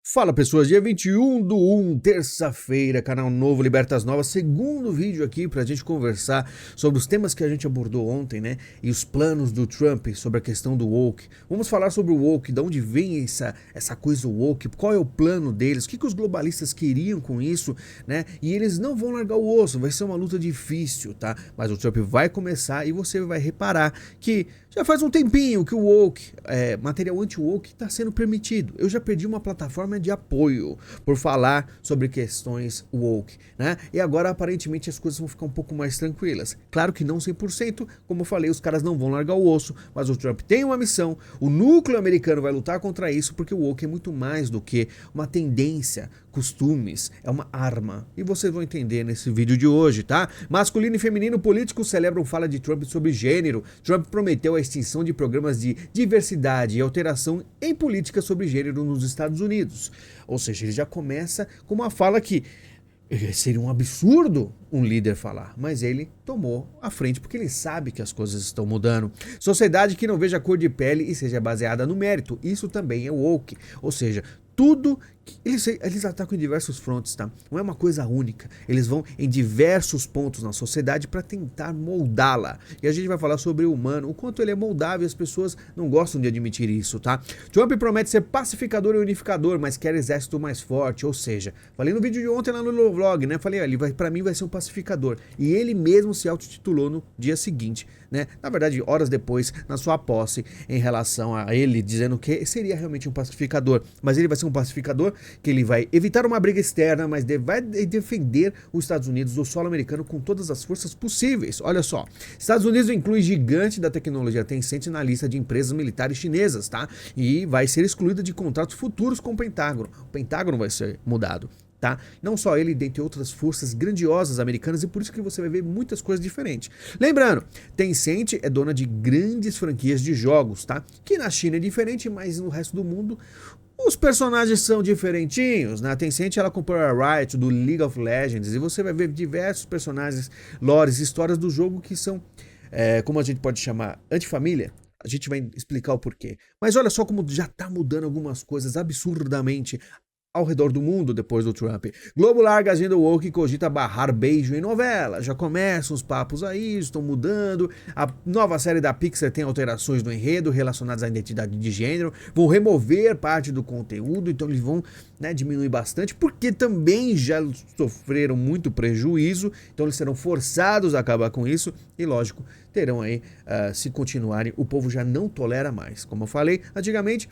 Fala pessoas, dia 21/1, terça-feira, canal novo, Libertas Novas, segundo vídeo aqui pra gente conversar sobre os temas que a gente abordou ontem, né? E os planos do Trump sobre a questão do woke. Vamos falar sobre o woke, de onde vem essa coisa woke, qual é o plano deles, o que os globalistas queriam com isso, né? E eles não vão largar o osso, vai ser uma luta difícil, tá? Mas o Trump vai começar e você vai reparar que já faz um tempinho que o woke, material anti-woke, está sendo permitido. Eu já perdi uma plataforma de apoio por falar sobre questões woke, né? E agora aparentemente as coisas vão ficar um pouco mais tranquilas. Claro que não 100%, como eu falei, os caras não vão largar o osso, mas o Trump tem uma missão, o núcleo americano vai lutar contra isso, porque o woke é muito mais do que uma tendência, costumes, é uma arma. E vocês vão entender nesse vídeo de hoje, tá? Masculino e feminino políticos celebram fala de Trump sobre gênero. Trump prometeu a extinção de programas de diversidade e alteração em política sobre gênero nos Estados Unidos. Ou seja, ele já começa com uma fala que seria um absurdo um líder falar, mas ele tomou a frente porque ele sabe que as coisas estão mudando. Sociedade que não veja cor de pele e seja baseada no mérito, isso também é woke, ou seja, tudo eles atacam em diversos frontes, tá? Não é uma coisa única. Eles vão em diversos pontos na sociedade para tentar moldá-la. E a gente vai falar sobre o humano, o quanto ele é moldável e as pessoas não gostam de admitir isso, tá? Trump promete ser pacificador e unificador, mas quer exército mais forte, ou seja, falei no vídeo de ontem lá no vlog, né? Falei, ele vai, para mim vai ser um pacificador. E ele mesmo se autotitulou no dia seguinte, né? Na verdade, horas depois, na sua posse, em relação a ele dizendo que seria realmente um pacificador. Mas ele vai ser um pacificador que ele vai evitar uma briga externa, mas vai defender os Estados Unidos do solo americano com todas as forças possíveis. Olha só, Estados Unidos inclui gigante da tecnologia Tencent na lista de empresas militares chinesas, tá? E vai ser excluída de contratos futuros com o Pentágono. O Pentágono vai ser mudado. Tá? Não só ele, dentre outras forças grandiosas americanas, e por isso que você vai ver muitas coisas diferentes. Lembrando, Tencent é dona de grandes franquias de jogos, tá? Que na China é diferente, mas no resto do mundo os personagens são diferentinhos, né? A Tencent ela comprou a Riot do League of Legends e você vai ver diversos personagens, lores, histórias do jogo que são, como a gente pode chamar, antifamília. A gente vai explicar o porquê. Mas olha só como já tá mudando algumas coisas absurdamente ao redor do mundo depois do Trump. Globo larga a agenda woke e cogita barrar beijo em novela. Já começam os papos aí, estão mudando. A nova série da Pixar tem alterações no enredo relacionadas à identidade de gênero. Vão remover parte do conteúdo, então eles vão, né, diminuir bastante, porque também já sofreram muito prejuízo, então eles serão forçados a acabar com isso e, lógico, terão aí, se continuarem, o povo já não tolera mais. Como eu falei, antigamente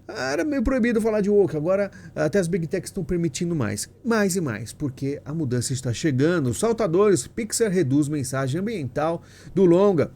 era meio proibido falar de woke, agora até as big techs estão permitindo mais e mais, porque a mudança está chegando. Os saltadores, Pixar reduz mensagem ambiental do longa.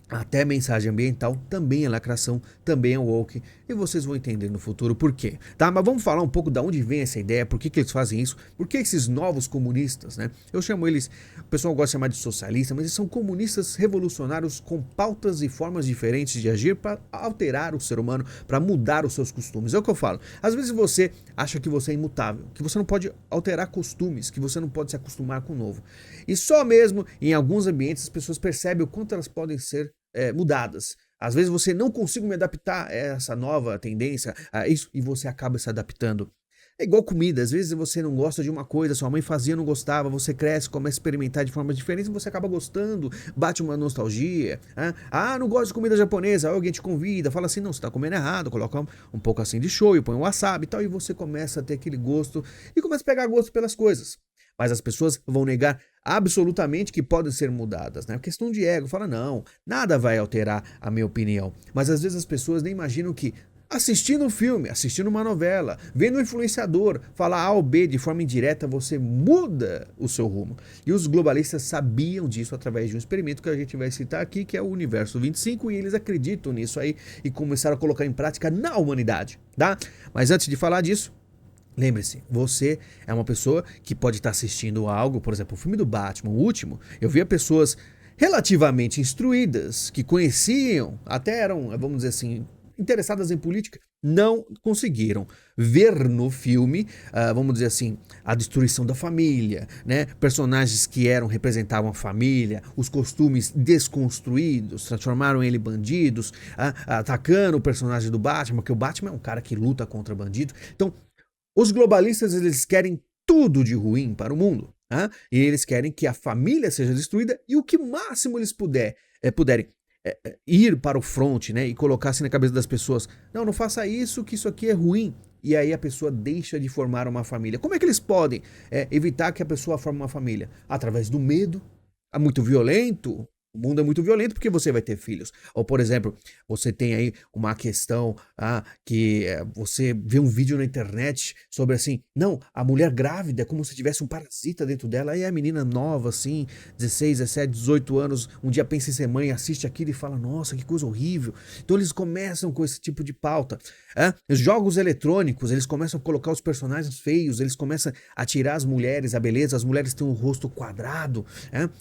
Até mensagem ambiental também é lacração, também é woke, e vocês vão entender no futuro por quê, tá? Mas vamos falar um pouco de onde vem essa ideia, por que eles fazem isso, por que esses novos comunistas, né? Eu chamo eles, o pessoal gosta de chamar de socialista, mas eles são comunistas revolucionários com pautas e formas diferentes de agir para alterar o ser humano, para mudar os seus costumes. É o que eu falo. Às vezes você acha que você é imutável, que você não pode alterar costumes, que você não pode se acostumar com o novo. E só mesmo em alguns ambientes as pessoas percebem o quanto elas podem ser mudadas. Às vezes você não consigo me adaptar a essa nova tendência, a isso, e você acaba se adaptando. É igual comida, às vezes você não gosta de uma coisa, sua mãe fazia, não gostava, você cresce, começa a experimentar de formas diferentes e você acaba gostando, bate uma nostalgia. Não gosto de comida japonesa, alguém te convida, fala assim, não, você tá comendo errado, coloca um pouco assim de shoyu, põe um wasabi e tal, e você começa a ter aquele gosto e começa a pegar gosto pelas coisas. Mas as pessoas vão negar absolutamente que podem ser mudadas, né? A questão de ego, fala, não, nada vai alterar a minha opinião. Mas às vezes as pessoas nem imaginam que assistindo um filme, assistindo uma novela, vendo um influenciador falar A ou B de forma indireta, você muda o seu rumo. E os globalistas sabiam disso através de um experimento que a gente vai citar aqui, que é o Universo 25, e eles acreditam nisso aí e começaram a colocar em prática na humanidade, tá? Mas antes de falar disso, lembre-se, você é uma pessoa que pode estar assistindo algo, por exemplo, o filme do Batman, o último, eu via pessoas relativamente instruídas, que conheciam, até eram, vamos dizer assim, interessadas em política, não conseguiram ver no filme, vamos dizer assim, a destruição da família, né? Personagens que representavam a família, os costumes desconstruídos, transformaram ele em bandidos, atacando o personagem do Batman, porque o Batman é um cara que luta contra bandido. Então, Os globalistas, eles querem tudo de ruim para o mundo, tá? E eles querem que a família seja destruída e o que máximo eles puderem ir para o front, né, e colocar assim na cabeça das pessoas, não, não faça isso, que isso aqui é ruim. E aí a pessoa deixa de formar uma família. Como é que eles podem evitar que a pessoa forme uma família? Através do medo. É muito violento. O mundo é muito violento porque você vai ter filhos. Ou, por exemplo, você tem aí uma questão que você vê um vídeo na internet sobre assim, não, a mulher grávida é como se tivesse um parasita dentro dela. Aí a menina nova, assim, 16, 17, 18 anos, um dia pensa em ser mãe, assiste aquilo e fala, nossa, que coisa horrível. Então eles começam com esse tipo de pauta. Os jogos eletrônicos, eles começam a colocar os personagens feios, eles começam a tirar as mulheres, a beleza, as mulheres têm um rosto quadrado,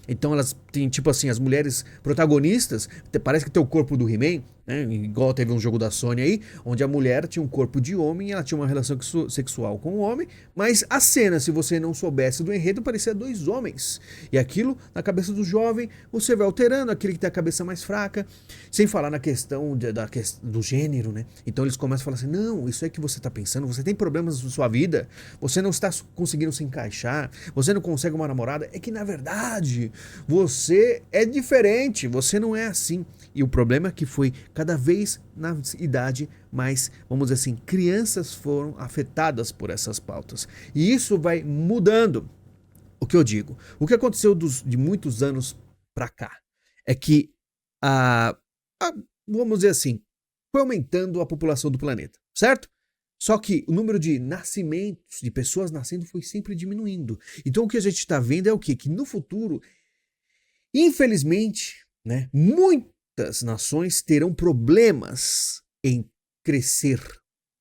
então elas têm, tipo assim, as mulheres protagonistas, parece que tem o corpo do He-Man, né? Igual teve um jogo da Sony aí, onde a mulher tinha um corpo de homem e ela tinha uma relação sexual com o homem, mas a cena, se você não soubesse do enredo, parecia dois homens. E aquilo, na cabeça do jovem, você vai alterando, aquele que tem a cabeça mais fraca, sem falar na questão do gênero, né? Então eles começam a falar assim, não, isso é que você está pensando, você tem problemas na sua vida, você não está conseguindo se encaixar, você não consegue uma namorada, é que na verdade, você é diferente, você não é assim. E o problema é que foi cada vez na idade mais, vamos dizer assim, crianças foram afetadas por essas pautas. E isso vai mudando. O que eu digo? O que aconteceu de muitos anos para cá é que, vamos dizer assim, foi aumentando a população do planeta, certo? Só que o número de nascimentos, de pessoas nascendo, foi sempre diminuindo. Então o que a gente está vendo é o quê? Que no futuro, infelizmente, né, muitas nações terão problemas em crescer.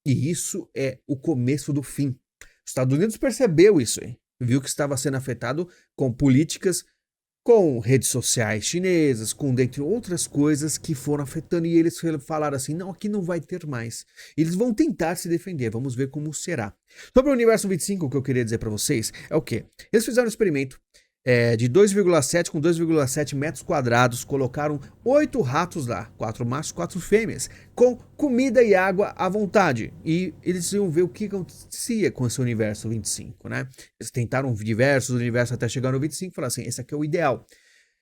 E isso é o começo do fim. Os Estados Unidos percebeu isso aí. Viu que estava sendo afetado com políticas, com redes sociais chinesas, com dentre outras coisas que foram afetando. E eles falaram assim, não, aqui não vai ter mais. Eles vão tentar se defender, vamos ver como será. Sobre o Universo 25, o que eu queria dizer para vocês é o quê? Eles fizeram um experimento de 2,7 com 2,7 metros quadrados, colocaram 8 ratos lá, 4 machos, 4 fêmeas, com comida e água à vontade. E eles iam ver o que acontecia com esse universo 25, né? Eles tentaram diversos universos até chegar no 25 e falaram assim, esse aqui é o ideal.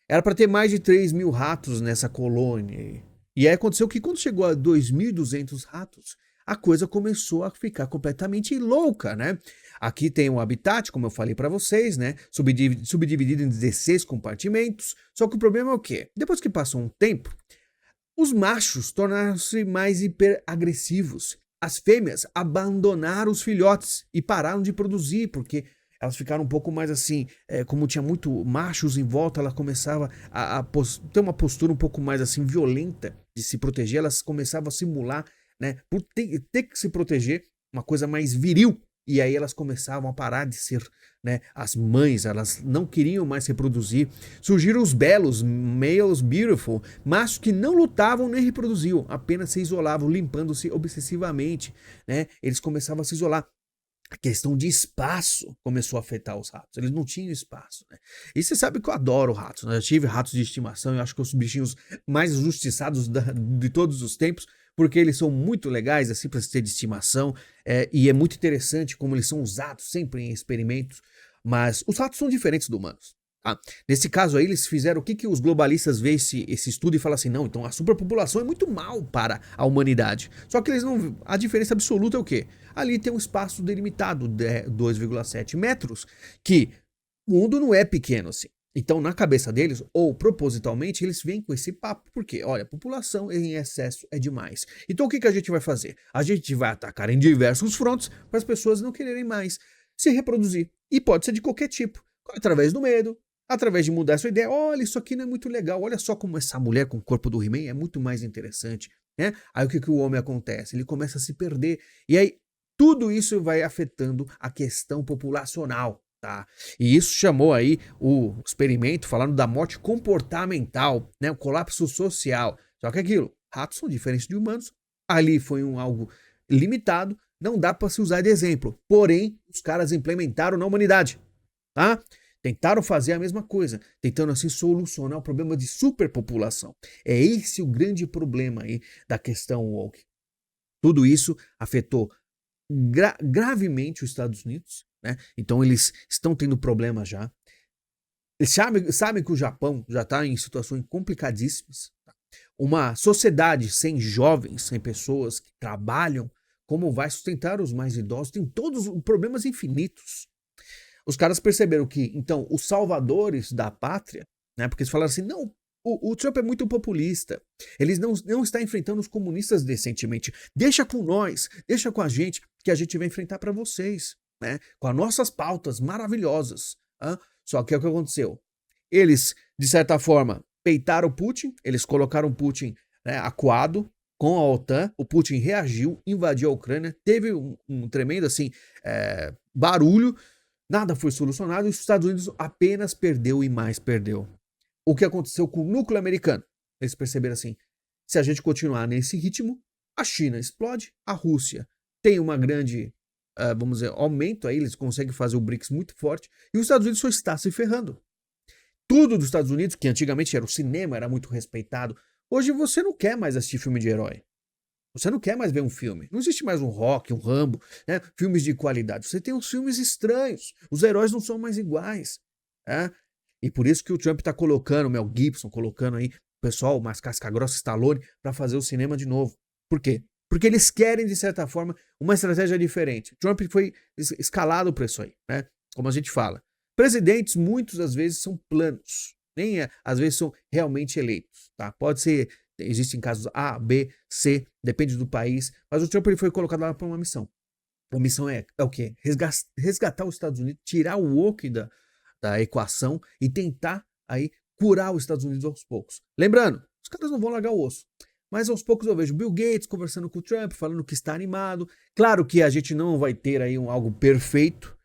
Era para ter mais de 3 mil ratos nessa colônia. E aí aconteceu que quando chegou a 2.200 ratos, a coisa começou a ficar completamente louca, né? Aqui tem um habitat, como eu falei para vocês, né? Subdividido em 16 compartimentos. Só que o problema é o quê? Depois que passou um tempo, os machos tornaram-se mais hiperagressivos. As fêmeas abandonaram os filhotes e pararam de produzir, porque elas ficaram um pouco mais assim, como tinha muito machos em volta, ela começava a ter uma postura um pouco mais assim violenta de se proteger, elas começavam a simular, né, por ter que se proteger, uma coisa mais viril. E aí elas começavam a parar de ser, né, as mães, elas não queriam mais reproduzir. Surgiram os belos, males beautiful, machos que não lutavam nem reproduziam, apenas se isolavam, limpando-se obsessivamente, né? Eles começavam a se isolar. A questão de espaço começou a afetar os ratos. Eles não tinham espaço, né? E você sabe que eu adoro ratos, né? Eu tive ratos de estimação, eu acho que os bichinhos mais injustiçados de todos os tempos, porque eles são muito legais, assim, para se ter de estimação, e é muito interessante como eles são usados sempre em experimentos, mas os ratos são diferentes dos humanos. Tá? Nesse caso aí, eles fizeram o que os globalistas veem esse estudo e falam assim, não, então a superpopulação é muito mal para a humanidade. Só que eles não. A diferença absoluta é o quê? Ali tem um espaço delimitado de 2,7 metros, que o mundo não é pequeno assim. Então, na cabeça deles, ou propositalmente, eles vêm com esse papo, porque, olha, a população em excesso é demais. Então, o que a gente vai fazer? A gente vai atacar em diversos frontes para as pessoas não quererem mais se reproduzir. E pode ser de qualquer tipo, através do medo, através de mudar a sua ideia. Olha, isso aqui não é muito legal, olha só como essa mulher com o corpo do He-Man é muito mais interessante, né? Aí o que o homem acontece? Ele começa a se perder, e aí tudo isso vai afetando a questão populacional. Tá? E isso chamou aí o experimento falando da morte comportamental, né? O colapso social. Só que aquilo, ratos são diferentes de humanos. Ali foi algo limitado, não dá para se usar de exemplo. Porém, os caras implementaram na humanidade, tá? Tentaram fazer a mesma coisa, tentando assim solucionar o problema de superpopulação. É esse o grande problema aí da questão woke. Tudo isso afetou gravemente os Estados Unidos, né? Então eles estão tendo problemas já. Eles sabem que o Japão já está em situações complicadíssimas. Tá? Uma sociedade sem jovens, sem pessoas que trabalham, como vai sustentar os mais idosos? Tem todos os problemas infinitos. Os caras perceberam que, então, os salvadores da pátria, né? Porque eles falaram assim, não, o Trump é muito populista. Eles não está enfrentando os comunistas decentemente. Deixa com nós, deixa com a gente, que a gente vai enfrentar para vocês, né? Com as nossas pautas maravilhosas. Só que é o que aconteceu. Eles, de certa forma, peitaram o Putin, eles colocaram o Putin, né, acuado com a OTAN, o Putin reagiu, invadiu a Ucrânia, teve um tremendo assim, barulho, nada foi solucionado e os Estados Unidos apenas perdeu e mais perdeu. O que aconteceu com o núcleo americano? Eles perceberam assim, se a gente continuar nesse ritmo, a China explode, a Rússia tem uma grande... vamos dizer, aumento aí, eles conseguem fazer o BRICS muito forte, e os Estados Unidos só está se ferrando. Tudo dos Estados Unidos, que antigamente era o cinema, era muito respeitado, hoje você não quer mais assistir filme de herói. Você não quer mais ver um filme. Não existe mais um Rock, um Rambo, né? Filmes de qualidade. Você tem uns filmes estranhos. Os heróis não são mais iguais. Né? E por isso que o Trump está colocando, o Mel Gibson, colocando aí o pessoal, mais casca-grossa, Stallone, para fazer o cinema de novo. Por quê? Porque eles querem, de certa forma, uma estratégia diferente. Trump foi escalado para isso aí, né? Como a gente fala. Presidentes, muitas das vezes, são planos. Nem às vezes são realmente eleitos, tá? Pode ser, existem casos A, B, C, depende do país. Mas o Trump ele foi colocado lá para uma missão. A missão é o quê? Resgatar os Estados Unidos, tirar o woke da equação e tentar aí curar os Estados Unidos aos poucos. Lembrando, os caras não vão largar o osso. Mas aos poucos eu vejo Bill Gates conversando com o Trump, falando que está animado. Claro que a gente não vai ter aí algo perfeito,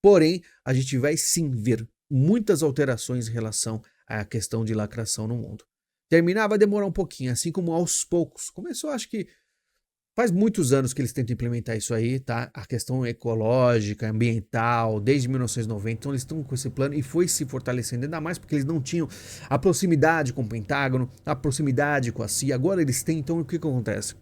porém a gente vai sim ver muitas alterações em relação à questão de lacração no mundo. Terminar vai demorar um pouquinho, assim como aos poucos. Começou, acho que faz muitos anos que eles tentam implementar isso aí, tá? A questão ecológica, ambiental, desde 1990. Então eles estão com esse plano e foi se fortalecendo ainda mais porque eles não tinham a proximidade com o Pentágono, a proximidade com a CIA. Agora eles têm, então o que acontece?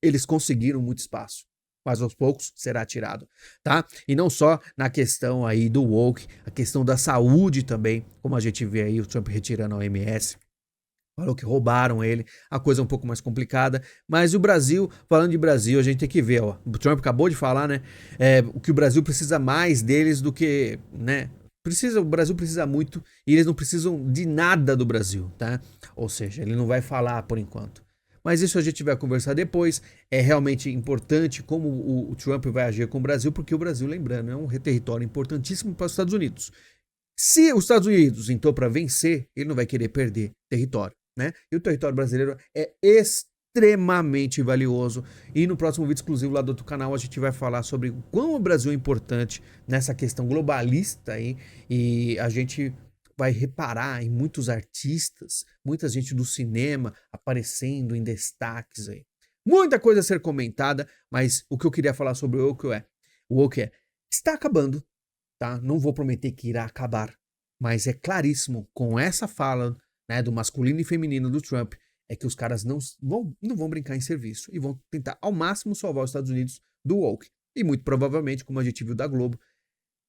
Eles conseguiram muito espaço, mas aos poucos será tirado, tá? E não só na questão aí do woke, a questão da saúde também, como a gente vê aí o Trump retirando a OMS. Falou que roubaram ele, a coisa é um pouco mais complicada, mas o Brasil, falando de Brasil, a gente tem que ver, ó, o Trump acabou de falar, né, o que o Brasil precisa mais deles do que, né, o Brasil precisa muito e eles não precisam de nada do Brasil, tá? Ou seja, ele não vai falar por enquanto. Mas isso a gente vai conversar depois, é realmente importante como o Trump vai agir com o Brasil, porque o Brasil, lembrando, é um território importantíssimo para os Estados Unidos. Se os Estados Unidos entrou para vencer, ele não vai querer perder território. Né? E o território brasileiro é extremamente valioso. E no próximo vídeo exclusivo lá do outro canal a gente vai falar sobre o quão o Brasil é importante nessa questão globalista aí. E a gente vai reparar em muitos artistas, muita gente do cinema aparecendo em destaques aí. Muita coisa a ser comentada, mas o que eu queria falar sobre o woke está acabando, tá? Não vou prometer que irá acabar, mas é claríssimo com essa fala, né, do masculino e feminino do Trump, é que os caras não vão brincar em serviço e vão tentar ao máximo salvar os Estados Unidos do woke. E muito provavelmente, como a gente viu da Globo,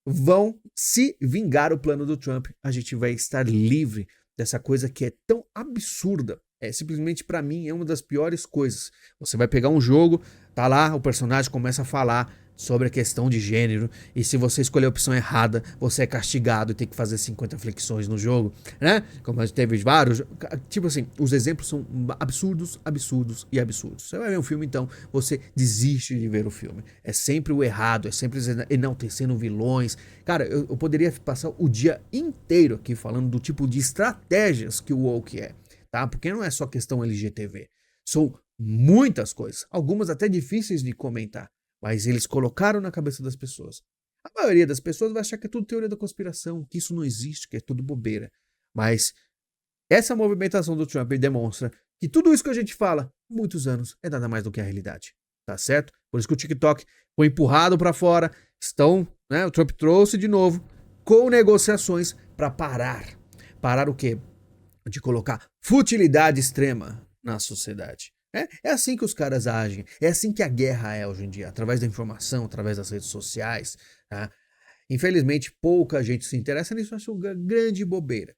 vão se vingar o plano do Trump. A gente vai estar livre dessa coisa que é tão absurda. Simplesmente para mim é uma das piores coisas. Você vai pegar um jogo, tá lá, o personagem começa a falar sobre a questão de gênero, e se você escolher a opção errada, você é castigado e tem que fazer 50 flexões no jogo, né? Como a gente teve vários, tipo assim, os exemplos são absurdos, absurdos e absurdos. Você vai ver um filme, então, você desiste de ver o filme. É sempre o errado, é sempre enaltecendo vilões. Cara, eu poderia passar o dia inteiro aqui falando do tipo de estratégias que o woke é, tá? Porque não é só questão LGTV, são muitas coisas, algumas até difíceis de comentar. Mas eles colocaram na cabeça das pessoas. A maioria das pessoas vai achar que é tudo teoria da conspiração, que isso não existe, que é tudo bobeira. Mas essa movimentação do Trump demonstra que tudo isso que a gente fala há muitos anos é nada mais do que a realidade. Tá certo? Por isso que o TikTok foi empurrado para fora. O Trump trouxe de novo com negociações para parar. Parar o quê? De colocar futilidade extrema na sociedade. É assim que os caras agem, é assim que a guerra é hoje em dia, através da informação, através das redes sociais, tá? Infelizmente, pouca gente se interessa nisso, eu acho uma grande bobeira.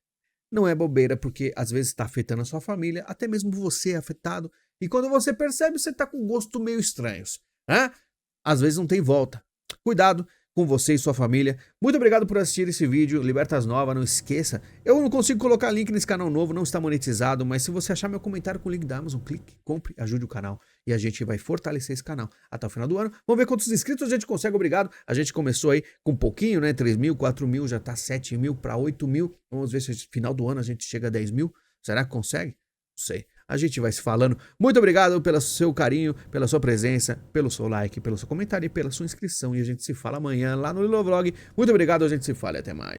Não é bobeira porque às vezes está afetando a sua família, até mesmo você é afetado, e quando você percebe, você está com gosto meio estranhos, né? Às vezes não tem volta. Cuidado com você e sua família. Muito obrigado por assistir esse vídeo, Libertas Nova, não esqueça. Eu não consigo colocar link nesse canal novo, não está monetizado, mas se você achar meu comentário com o link da Amazon, clique, compre, ajude o canal e a gente vai fortalecer esse canal até o final do ano. Vamos ver quantos inscritos a gente consegue, obrigado. A gente começou aí com um pouquinho, né? 3 mil, 4 mil, já tá 7 mil para 8 mil. Vamos ver se no final do ano a gente chega a 10 mil. Será que consegue? Não sei. A gente vai se falando. Muito obrigado pelo seu carinho, pela sua presença, pelo seu like, pelo seu comentário e pela sua inscrição. E a gente se fala amanhã lá no Lilovlog. Muito obrigado, a gente se fala e até mais.